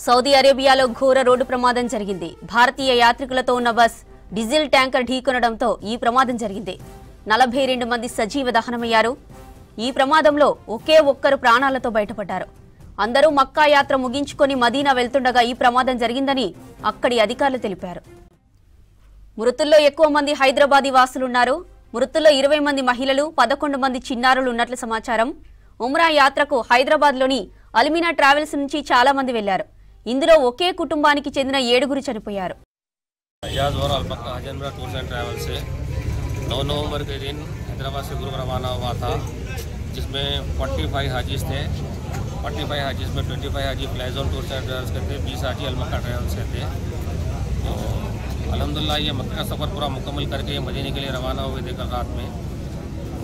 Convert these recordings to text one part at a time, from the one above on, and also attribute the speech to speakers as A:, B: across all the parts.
A: Saudi అరేబియాలో ఘోర road ప్రమాదం జరిగింది. భారతీయ యాత్రికులతో ఉన్న బస్ డీజిల్ ట్యాంకర్ ఢీకొనడంతో ఈ ప్రమాదం జరిగింది. 42 మంది సజీవ దహనమయ్యారు. ఈ ప్రమాదంలో ఒకే ఒక్కరు ప్రాణాలతో బయటపడ్డారు. అందరూ మక్కా యాత్ర ముగించుకొని మదీనా వెళ్తుండగా ఈ ప్రమాదం జరిగిందని అక్కడి అధికారులు తెలిపారు. మృతుల్లో ఎక్కువ మంది హైదరాబాదీ వాసులున్నారు. మృతుల్లో 20 మంది మహిళలు, 11 మంది చిన్నారులు ఉన్నట్లు సమాచారం. ఉమ్రా యాత్రకు హైదరాబాద్లోని అల్మినా ట్రావెల్స్ నుంచి చాలా మంది వెళ్లారు. ఇందులో ఒకే కుటుంబానికి చెందిన 7 చనిపోయారు.
B: 9 नवंबर के दिन हैदराबाद से ग्रुप रवाना हुआ था, जिसमें 45 हाजीज थे। 45 हाजीज में 25 हाजी फ्लाइजोन टूर्स एंड ट्रैवल्स के थे, 20 हाजी अलमक्का ट्रैवल्स के थे। तो अल्हम्दुलिल्लाह ये मक्का का सफ़र पूरा मुकम्मल करके मदीने के लिए रवाना हुए थे कल रात में।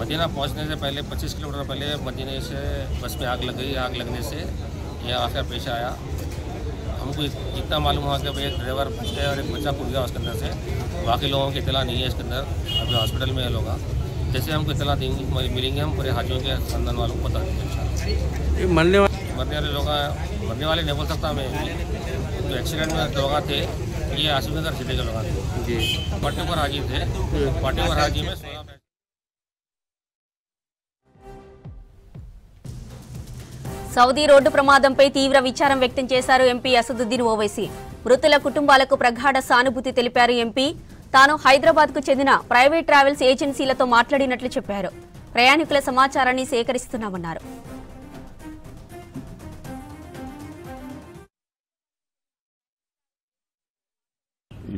B: मदीना पहुंचने से पहले 25 किलोमीटर पहले मदीने से बस में आग लग गई। आग लगने से यह आखिर पेश आया। हमको जितना मालूम हुआ कि एक ड्राइवर बच गया और एक बच्चा कूद गया उसके अंदर से। बाकी लोगों की इतला नहीं है इसके अंदर, अभी हॉस्पिटल में है लोग। जैसे हमको इतला देंगे मिलेंगे हम पूरे हाजियों के खानदान वालों को बता देंगे इंशाल्लाह। मरने वाले लोग मरने वाले नहीं बोल सकता मैं, तो एक्सीडेंट में लोग थे ये आसिफनगर जिले के लोग थे जी। 44 हाजी थे। 44 हाजी में 16
A: సౌదీ రోడ్డు ప్రమాదంపై తీవ్ర విచారం వ్యక్తం చేశారు ఎంపీ అసదుద్దీన్ ఓవైసీ. మృతుల కుటుంబాలకు ప్రగాఢ సానుభూతి తెలిపారు ఎంపీ. తాను హైదరాబాద్కు చెందిన ప్రైవేట్ ట్రావెల్స్ ఏజెన్సీలతో మాట్లాడినట్లు చెప్పారు. ప్రయాణికుల సమాచారాన్ని సేకరిస్తున్నామన్నారు.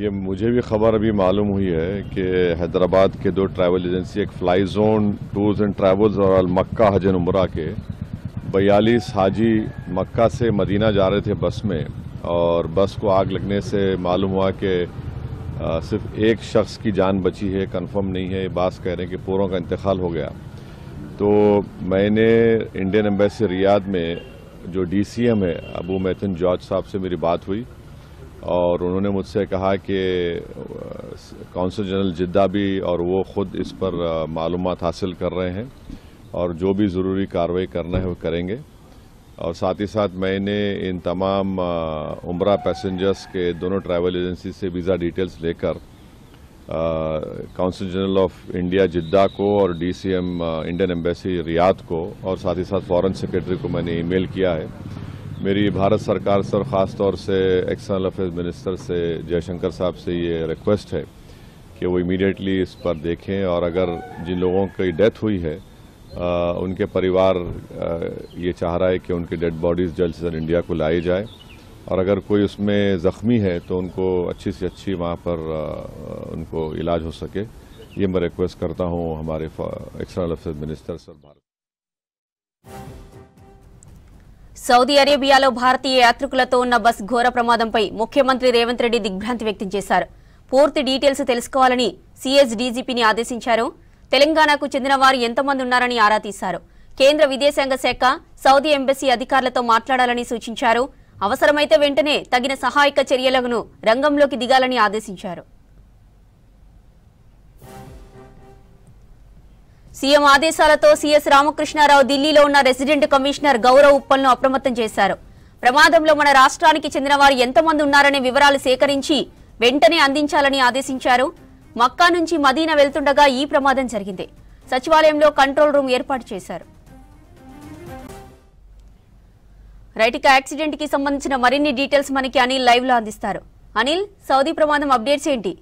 C: ये मुझे भी खबर अभी मालूम हुई है कि हैदराबाद के 2 ट्रैवल एजेंसी, एक fly zone tours and travels और अल मक्का हज एंड उम्रा के 42 हाजी मक्का से मदीना जा रहे थे बस में, और बस को आग लगने से मालूम हुआ कि सिर्फ एक शख्स की जान बची है। कंफर्म नहीं है, बात कह रहे हैं कि पूरों का इंतकाल हो गया। तो मैंने इंडियन एम्बेसी रियाद में जो DCM है अबू मैथन जॉर्ज साहब से मेरी बात हुई, और उन्होंने मुझसे कहा कि कौंसल जनरल जिद्दा भी और वो ख़ुद इस पर मालूमात हासिल कर रहे हैं और जो भी ज़रूरी कार्रवाई करना है वो करेंगे। और साथ ही साथ मैंने इन तमाम उम्रा पैसेंजर्स के दोनों ट्रैवल एजेंसी से वीज़ा डिटेल्स लेकर कौंसल जनरल ऑफ इंडिया जिद्दा को और DCM इंडियन एम्बेसी रियाद को और साथ ही साथ फॉरेन सेक्रेटरी को मैंने ईमेल किया है। मेरी भारत सरकार से और ख़ास तौर से एक्सटर्नल अफेयर्स मिनिस्टर से जयशंकर साहब से ये रिक्वेस्ट है कि वो इमीडिएटली इस पर देखें, और अगर जिन लोगों की डेथ हुई है उनके परिवार ये चाह रहा है कि उनकी डेड बॉडीज़ जल्द से जल्द इंडिया को लाई जाए, और अगर कोई उसमें ज़ख्मी है तो उनको अच्छी से अच्छी वहाँ पर उनको इलाज हो सके। ये मैं रिक्वेस्ट करता हूँ हमारे external affairs minister sir. Bharat
A: Saudi అరేబియాలో భారతీయ యాత్రికులతో ఉన్న బస్ ఘోర ప్రమాదంపై ముఖ్యమంత్రి రేవంత్ రెడ్డి దిగ్భ్రాంతి వ్యక్తం చేశారు. పూర్తి డీటెయిల్స్ తెలుసుకోవాలని సిఎస్ డీజీపీని ఆదేశించారు. తెలంగాణకు చెందిన వారు ఎంతమంది ఉన్నారని ఆరా తీశారు. కేంద్ర విదేశాంగ శాఖ సౌదీ ఎంబసీ అధికారులతో మాట్లాడాలని సూచించారు. అవసరమైతే వెంటనే తగిన సహాయక చర్యలను రంగంలోకి దిగాలని ఆదేశించారు. సీఎం ఆదేశాలతో సీఎస్ రామకృష్ణారావు ఢిల్లీలో ఉన్న రెసిడెంట్ కమిషనర్ గౌరవ్ ఉప్పల్ను అప్రమత్తం చేశారు. ప్రమాదంలో మన రాష్ట్రానికి చెందిన వారు ఎంతమంది ఉన్నారనే వివరాలు సేకరించి వెంటనే అందించాలని ఆదేశించారు. మక్కా నుంచి మదీనా వెళ్తుండగా ఈ ప్రమాదం జరిగింది. సచివాలయంలో కంట్రోల్ రూమ్ ఏర్పాటు చేశారు. రైట్, యాక్సిడెంట్ కి సంబంధించిన మరిన్ని డీటెయిల్స్ మనకి అనిల్ లైవ్ లో అందిస్తారు. అనిల్, సౌదీ ప్రమాదం అప్డేట్స్ ఏంటి?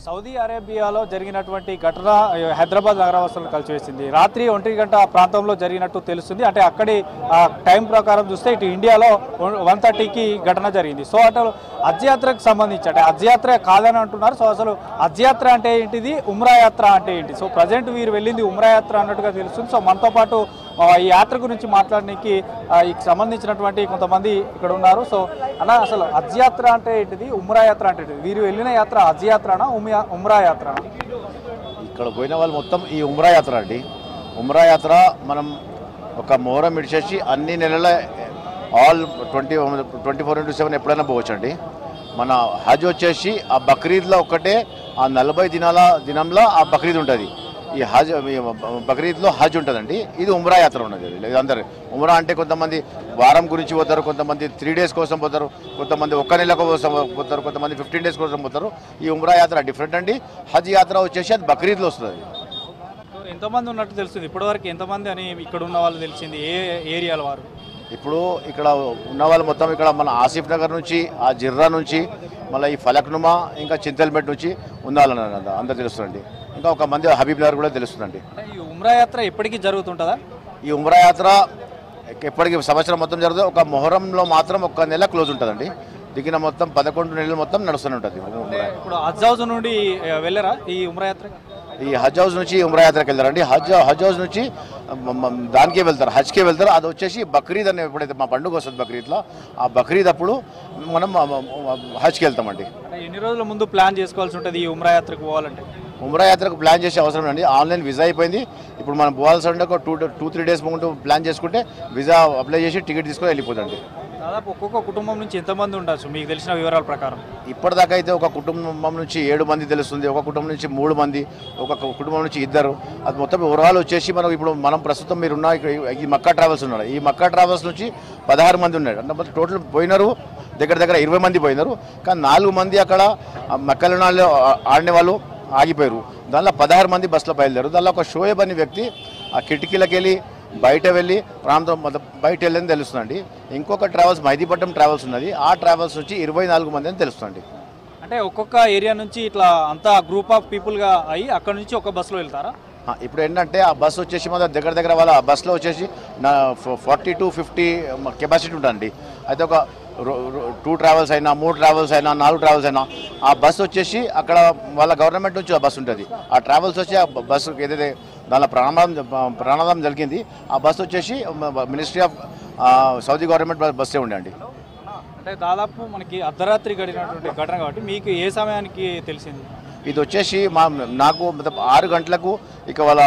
D: సౌదీ అరేబియాలో జరిగినటువంటి ఘటన హైదరాబాద్ నగరవాసులను కలిసివేసింది. రాత్రి 1 గంట ప్రాంతంలో జరిగినట్టు తెలుస్తుంది. అంటే అక్కడి టైం ప్రకారం చూస్తే ఇటు ఇండియాలో 1:30కి ఘటన జరిగింది. సో అటు హజ్ యాత్రకు సంబంధించి, అంటే హజ్ యాత్ర కాదని అంటున్నారు. సో అసలు హజ్ యాత్ర అంటే ఏంటిది, ఉమ్రా యాత్ర అంటే ఏంటి? సో ప్రజెంట్ వీరు వెళ్ళింది ఉమ్రా యాత్ర అన్నట్టుగా తెలుస్తుంది. సో మనతో పాటు ఈ యాత్ర గురించి మాట్లాడడానికి సంబంధించినటువంటి కొంతమంది ఇక్కడ ఉన్నారు. సో అన్న, అసలు హజ్ యాత్ర అంటే ఏంటిది, ఉమ్రా యాత్ర అంటే ఏంటిది? వీరు వెళ్ళిన యాత్ర హజ్ యాత్రనా ఉమ్రా యాత్ర?
E: ఇక్కడ పోయిన వాళ్ళు మొత్తం ఈ ఉమ్రా యాత్ర అండి. ఉమ్రా యాత్ర మనం ఒక మొహరం ఇడిచేసి అన్ని నెలల ఆల్ 24/7 ఎప్పుడైనా పోవచ్చండి. మన హజ్ వచ్చేసి ఆ బక్రీద్లో ఒక్కటే ఆ 40 దినంలో ఆ బక్రీద్ ఉంటుంది. ఈ హజ్ బక్రీద్లో హజ్ ఉంటుందండి. ఇది ఉమ్రా యాత్ర ఉన్నది. అందరు ఉమ్రా అంటే కొంతమంది వారం గురించి పోతారు, కొంతమంది 3 days కోసం పోతారు, కొంతమంది 1 నెల కోసం పోతారు, కొంతమంది 15 days కోసం పోతారు. ఈ ఉమ్రా యాత్ర డిఫరెంట్ అండి. హజ్ యాత్ర వచ్చేసి అది బక్రీద్లో వస్తుంది.
D: ఎంతమంది ఉన్నట్టు తెలుస్తుంది ఇప్పటివరకు, ఎంతమంది అని ఇక్కడ ఉన్న వాళ్ళు తెలిసింది, ఏ ఏరియాల వారు?
E: ఇప్పుడు ఇక్కడ ఉన్న వాళ్ళు మొత్తం ఇక్కడ మన ఆసిఫ్ నగర్ నుంచి, ఆ జిర్రా నుంచి, మళ్ళీ ఈ ఫలక్నుమా, ఇంకా చింతల్మెట్ నుంచి ఉండాలని అందరు తెలుస్తుందండి. ఇంకా ఒక మంది హబీబ్ నగర్ కూడా తెలుస్తుందండి.
D: ఈ ఉమ్రా యాత్ర ఎప్పటికీ జరుగుతుంటుందా?
E: ఈ ఉమ్రా యాత్ర ఎప్పటికీ సంవత్సరం మొత్తం జరుగుతుంది. ఒక మొహరంలో మాత్రం 1 నెల క్లోజ్ ఉంటుందండి. దిగిన మొత్తం 11 నెలలు మొత్తం నడుస్తూనే ఉంటుంది.
D: ఇప్పుడు హజ్ హౌస్ నుండి వెళ్ళరా ఈ ఉమ్రా యాత్ర?
E: ఈ హజ్ హౌస్ నుంచి ఉమ్రా యాత్రకి వెళ్తారండి. హజ్ హౌస్ నుంచి దానికే వెళ్తారు, హజ్కే వెళ్తారు. అది వచ్చేసి బక్రీద్ అని ఎప్పుడైతే మా పండుగ వస్తుంది బక్రీద్లో, ఆ బక్రీద్ అప్పుడు మనం హజ్కి వెళ్తామండి.
D: ఎన్ని రోజుల ముందు ప్లాన్ చేసుకోవాల్సి ఉంటుంది ఈ ఉమ్రా యాత్రకు పోవాలంటే?
E: ఉమ్రా యాత్రకు ప్లాన్ చేసే అవసరం అండి. ఆన్లైన్ వీసా అయిపోయింది. ఇప్పుడు మనం పోవాల్సి ఉంటే ఒక 2-3 days ముందు ప్లాన్ చేసుకుంటే వీసా అప్లై చేసి టికెట్ తీసుకొని వెళ్ళిపోతుంది.
D: దాదాపు ఒక్కొక్క కుటుంబం నుంచి ఎంతమంది ఉండొచ్చు మీకు తెలిసిన వివరాల ప్రకారం?
E: ఇప్పటిదాకా అయితే ఒక కుటుంబం నుంచి 7 మంది తెలుస్తుంది, ఒక కుటుంబం నుంచి 3 మంది, ఒక కుటుంబం నుంచి 2. అది మొత్తం వివరాలు వచ్చేసి మనం ప్రస్తుతం మీరున్న ఈ మక్కా ట్రావెల్స్ ఉన్నారు. ఈ మక్కా ట్రావెల్స్ నుంచి 16 మంది ఉన్నారు. అంటే టోటల్ పోయినారు దగ్గర 20 మంది పోయినారు. కానీ 4 మంది అక్కడ మక్కలనాల్లో ఆడిన వాళ్ళు ఆగిపోయారు. దానిలో 16 మంది బస్సులో బయలుదేరు. దానిలో ఒక షోయబ్ అనే వ్యక్తి ఆ కిటికీలకు వెళ్ళి బయట వెళ్ళి ప్రాంతం బయట వెళ్ళని తెలుస్తుందండి. ఇంకొక ట్రావెల్స్ మైదీపట్నం ట్రావెల్స్ ఉన్నది. ఆ ట్రావెల్స్ నుంచి 24 మంది అని తెలుస్తుంది.
D: అంటే ఒక్కొక్క ఏరియా నుంచి ఇట్లా అంతా గ్రూప్ ఆఫ్ పీపుల్గా అయ్యి అక్కడ నుంచి ఒక బస్సులో వెళ్తారా?
E: ఇప్పుడు ఏంటంటే ఆ బస్సు వచ్చేసి మన దగ్గర వాళ్ళ బస్సులో వచ్చేసి 40 to 50 కెపాసిటీ ఉంటుందండి. అయితే ఒక 2 ట్రావెల్స్ అయినా 3 ట్రావెల్స్ అయినా 4 ట్రావెల్స్ అయినా ఆ బస్సు వచ్చేసి అక్కడ వాళ్ళ గవర్నమెంట్ నుంచి ఆ బస్సు ఉంటుంది. ఆ ట్రావెల్స్ వచ్చి ఆ బస్సు ఏదైతే దానిలో ప్రాణాదం జరిగింది ఆ బస్సు వచ్చేసి మినిస్ట్రీ ఆఫ్ సౌదీ గవర్నమెంట్ బస్సే ఉండండి.
D: అంటే దాదాపు మనకి అర్ధరాత్రి గడినటువంటి ఘటన కాబట్టి మీకు ఏ సమయానికి తెలిసింది?
E: ఇది వచ్చేసి నాకు 6 గంటలకు ఇక వాళ్ళ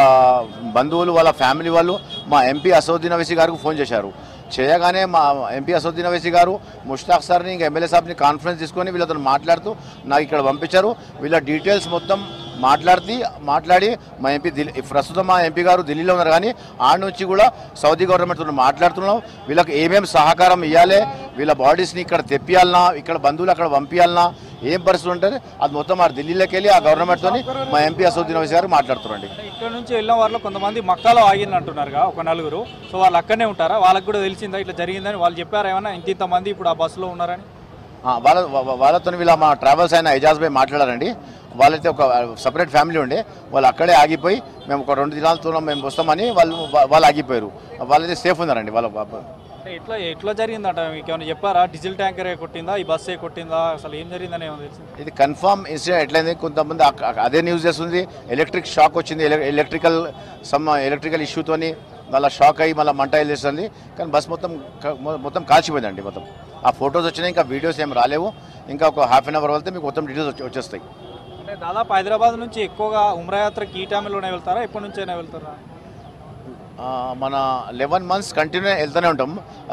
E: బంధువులు వాళ్ళ ఫ్యామిలీ వాళ్ళు మా ఎంపీ అసదుద్దీన్ ఓవైసీ గారికి ఫోన్ చేశారు. చేయగానే మా ఎంపీ అసదుద్దీన్ ఓవైసీ గారు ముష్తాక్ సార్ని ఇంకా ఎమ్మెల్యే సాబ్ని కాన్ఫరెన్స్ తీసుకొని వీళ్ళతో మాట్లాడుతూ నాకు ఇక్కడ పంపించారు. వీళ్ళ డీటెయిల్స్ మొత్తం మాట్లాడి మా ఎంపీ ప్రస్తుతం మా ఎంపీ గారు ఢిల్లీలో ఉన్నారు. కానీ ఆడ నుంచి కూడా సౌదీ గవర్నమెంట్తో మాట్లాడుతున్నాం. వీళ్ళకి ఏమేమి సహకారం ఇవ్వాలి, వీళ్ళ బాడీస్ని ఇక్కడ తెప్పియాలన్నా, ఇక్కడ బంధువులు అక్కడ పంపించాలన్నా, ఏం పరిస్థితి ఉంటుంది అది మొత్తం ఆ ఢిల్లీలోకి వెళ్ళి ఆ గవర్నమెంట్తో మా ఎంపీ అసదుద్దీన్ ఓవైసీ గారు మాట్లాడుతున్నారండి.
D: ఇక్కడ నుంచి వెళ్ళిన వాళ్ళు కొంతమంది మక్కాలో ఆగిందంటున్నారుగా ఒక 4. సో వాళ్ళు అక్కడనే ఉంటారా? వాళ్ళకి కూడా తెలిసిందా ఇట్లా జరిగిందని? వాళ్ళు చెప్పారా ఏమన్నా ఇంతమంది ఇప్పుడు ఆ బస్సులో ఉన్నారని?
E: వాళ్ళతో వీళ్ళ మా ట్రావెల్స్ అయిన ఎజాజ్ భాయ్ మాట్లాడారండి. వాళ్ళైతే ఒక సపరేట్ ఫ్యామిలీ ఉండే, వాళ్ళు అక్కడే ఆగిపోయి మేము ఒక 2 దినాలతో మేము వస్తామని వాళ్ళు ఆగిపోయారు. వాళ్ళైతే సేఫ్ ఉన్నారండి. వాళ్ళ
D: ఎట్లా జరిగిందంట మీకు ఏమైనా చెప్పారా? డీజిల్ ట్యాంకర్ కొట్టిందా, ఈ బస్సే కొట్టిందా, అసలు ఏం జరిగిందని ఏమో తెలిసింది?
E: ఇది కన్ఫర్మ్ ఇన్సిడెంట్ ఎట్లయింది, కొంతమంది అదే న్యూస్ చేస్తుంది. ఎలక్ట్రిక్ షాక్ వచ్చింది, ఎలక్ట్రికల్ ఇష్యూతోని మళ్ళీ షాక్ అయ్యి మళ్ళీ మంట వెళ్ళేస్తుంది. కానీ బస్ మొత్తం కాల్చిపోయిందండి. మొత్తం ఆ ఫొటోస్ వచ్చినాయి, ఇంకా వీడియోస్ ఏం రాలేవు. ఇంకా ఒక ½ an hour వెళ్తే మీకు మొత్తం డీటెయిల్స్ వచ్చేస్తాయి.
D: అంటే దాదాపు హైదరాబాద్ నుంచి ఎక్కువగా ఉమ్రా యాత్రకి ఈ టైంలోనే వెళ్తారా, ఎప్పటి నుంచైనా వెళ్తారా?
E: మన 11 months కంటిన్యూ వెళ్తూనే ఉంటాం.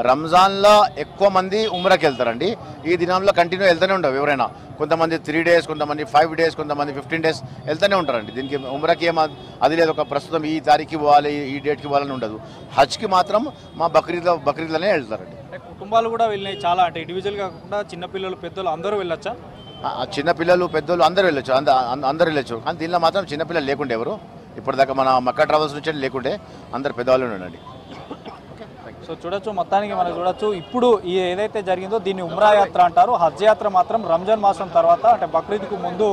E: రంజాన్లో ఎక్కువ మంది ఉమ్రాకి వెళ్తారండి. ఈ దినంలో కంటిన్యూ వెళ్తూనే ఉంటాం. ఎవరైనా కొంతమంది 3 days, కొంతమంది 5 days, కొంతమంది 15 days వెళ్తూనే ఉంటారండి. దీనికి ఉమ్రాకి అది లేదు ఒక ప్రస్తుతం ఈ తారీఖుకి పోవాలి, ఈ డేట్కి పోవాలని ఉండదు. హజ్కి మాత్రం మా బక్రీద్లోనే వెళ్తారండి.
D: కుటుంబాలు కూడా వెళ్ళినాయి చాలా, అంటే ఇండివిజువల్ కాకుండా చిన్నపిల్లలు పెద్దలు అందరూ వెళ్ళొచ్చా?
E: చిన్నపిల్లలు పెద్దలు అందరూ వెళ్ళొచ్చు, అందరూ వెళ్ళొచ్చు. కానీ దీనిలో మాత్రం చిన్నపిల్లలు లేకుండే ఎవరు ఇప్పటిదాకా మన మక్కా ట్రావెల్స్ నుంచి లేకుండే, అందరు పెద్దవాళ్ళు ఉండండి.
D: సో చూడొచ్చు, మొత్తానికి మనం చూడొచ్చు ఇప్పుడు ఈ ఏదైతే జరిగిందో దీన్ని ఉమ్రా యాత్ర అంటారు. హజ్ యాత్ర మాత్రం రంజాన్ మాసం తర్వాత అంటే బక్రీద్కు ముందు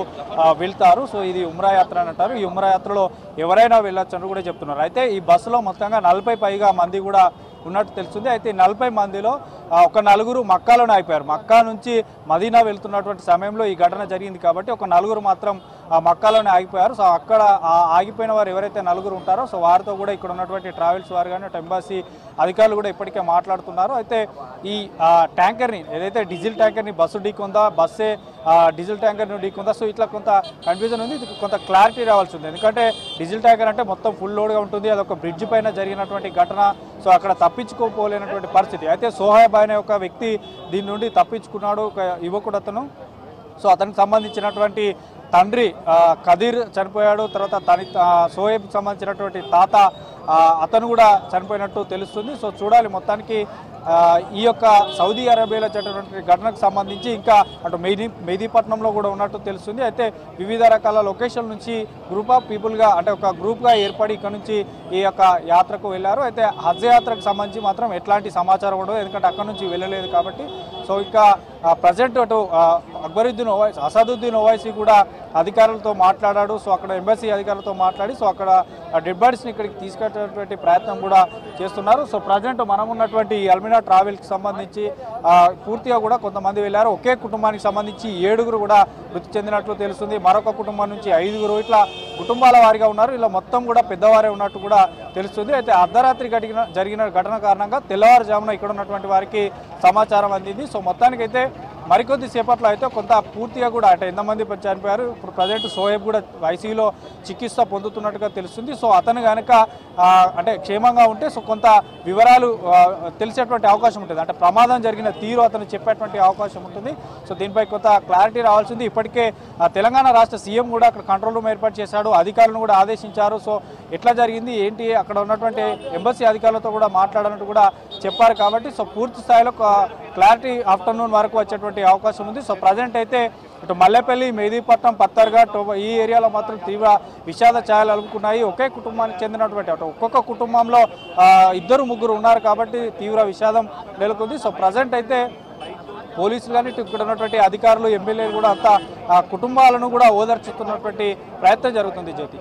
D: వెళ్తారు. సో ఇది ఉమ్రా యాత్ర అని అంటారు. ఈ ఉమ్రా యాత్రలో ఎవరైనా వెళ్ళొచ్చు అని కూడా చెప్తున్నారు. అయితే ఈ బస్సులో మొత్తంగా 40 పైగా మంది కూడా ఉన్నట్టు తెలుస్తుంది. అయితే 40 మందిలో ఒక 4 మక్కాలోనే అయిపోయారు. మక్కా నుంచి మదీనా వెళ్తున్నటువంటి సమయంలో ఈ ఘటన జరిగింది కాబట్టి ఒక 4 మాత్రం మక్కాలోనే ఆగిపోయారు. సో అక్కడ ఆగిపోయిన వారు ఎవరైతే 4 ఉంటారో సో వారితో కూడా ఇక్కడ ఉన్నటువంటి ట్రావెల్స్ వారు కానీ ఎంబాసీ అధికారులు కూడా ఇప్పటికే మాట్లాడుతున్నారు. అయితే ఈ ట్యాంకర్ని ఏదైతే డీజిల్ ట్యాంకర్ని బస్సు ఢీకొందా, బస్సే డీజిల్ ట్యాంకర్ని ఢీకొందా, సో ఇట్లా కొంత కన్ఫ్యూజన్ ఉంది. ఇది కొంత క్లారిటీ రావాల్సి ఉంది. ఎందుకంటే డీజిల్ ట్యాంకర్ అంటే మొత్తం ఫుల్ లోడ్గా ఉంటుంది. అదొక బ్రిడ్జ్ పైన జరిగినటువంటి ఘటన. సో అక్కడ తప్పించుకోపోలేనటువంటి పరిస్థితి. అయితే సోహైబ్ అనే ఒక వ్యక్తి దీని నుండి తప్పించుకున్నాడు, ఒక యువకుడు అతను. సో అతనికి సంబంధించినటువంటి తండ్రి కదీర్ చనిపోయాడు, తర్వాత సోయబ్ సంబంధించినటువంటి తాత అతను కూడా చనిపోయినట్టు తెలుస్తుంది. సో చూడాలి మొత్తానికి ఈ యొక్క సౌదీ అరేబియాలో జరిగినటువంటి ఘటనకు సంబంధించి ఇంకా అటు మెహదీపట్నంలో కూడా ఉన్నట్టు తెలుస్తుంది. అయితే వివిధ రకాల లొకేషన్ నుంచి గ్రూప్ ఆఫ్ పీపుల్గా అంటే ఒక గ్రూప్గా ఏర్పడి ఇక్కడ నుంచి ఈ యొక్క యాత్రకు వెళ్ళారు. అయితే హజ్ యాత్రకు సంబంధించి మాత్రం ఎట్లాంటి సమాచారం ఉండదు, ఎందుకంటే అక్కడ నుంచి వెళ్ళలేదు కాబట్టి. సో ఇంకా ప్రజెంట్ అటు అసదుద్దీన్ ఓవైసీ కూడా అధికారులతో మాట్లాడాడు. సో అక్కడ ఎంబసీ అధికారులతో మాట్లాడి సో అక్కడ డెడ్ బాడీస్ని ఇక్కడికి తీసుకెళ్ళేటువంటి ప్రయత్నం కూడా చేస్తున్నారు. సో ప్రజెంట్ మనం ఉన్నటువంటి ఈ అల్మినా ట్రావెల్కి సంబంధించి పూర్తిగా కూడా కొంతమంది వెళ్ళారు. ఒకే కుటుంబానికి సంబంధించి 7 కూడా మృతి చెందినట్లు తెలుస్తుంది. మరొక కుటుంబం నుంచి 5 ఇట్లా కుటుంబాల వారిగా ఉన్నారు. ఇలా మొత్తం కూడా పెద్దవారే ఉన్నట్టు కూడా తెలుస్తుంది. అయితే అర్ధరాత్రి జరిగిన ఘటన కారణంగా తెల్లవారుజామున ఇక్కడ ఉన్నటువంటి వారికి సమాచారం అందింది. సో మొత్తానికైతే మరికొద్ది సేపట్లో అయితే కొంత పూర్తిగా కూడా అంటే ఎంతమంది చనిపోయారు, ఇప్పుడు ప్రజెంట్ సోయబ్ కూడా ఐసీయూలో చికిత్స పొందుతున్నట్టుగా తెలుస్తుంది. సో అతను కనుక అంటే క్షేమంగా ఉంటే సో కొంత వివరాలు తెలిసేటువంటి అవకాశం ఉంటుంది, అంటే ప్రమాదం జరిగిన తీరు అతను చెప్పేటువంటి అవకాశం ఉంటుంది. సో దీనిపై కొంత క్లారిటీ రావాల్సింది. ఇప్పటికే తెలంగాణ రాష్ట్ర సీఎం కూడా అక్కడ కంట్రోల్ రూమ్ ఏర్పాటు చేశాడు, అధికారులను కూడా ఆదేశించారు. సో ఎట్లా జరిగింది ఏంటి అక్కడ ఉన్నటువంటి ఎంబసీ అధికారులతో కూడా మాట్లాడాలంటూ కూడా చెప్పారు. కాబట్టి సో పూర్తి స్థాయిలో క్లారిటీ ఆఫ్టర్నూన్ వరకు వచ్చేటువంటి అవకాశం ఉంది. సో ప్రజెంట్ అయితే ఇటు మల్లెపల్లి, మెహదీపట్నం, పత్తర్ఘాట్ ఈ ఏరియాలో మాత్రం తీవ్ర విషాద ఛాయలు అలుముకున్నాయి. ఒకే కుటుంబానికి చెందినటువంటి అటు ఒక్కొక్క కుటుంబంలో 2-3 ఉన్నారు కాబట్టి తీవ్ర విషాదం నెలకొంది. సో ప్రజెంట్ అయితే పోలీసులు కానీ ఇక్కడ ఉన్నటువంటి అధికారులు, ఎమ్మెల్యేలు కూడా అంతా కుటుంబాలను కూడా ఓదార్చుతున్నటువంటి ప్రయత్నం జరుగుతుంది. జ్యోతి.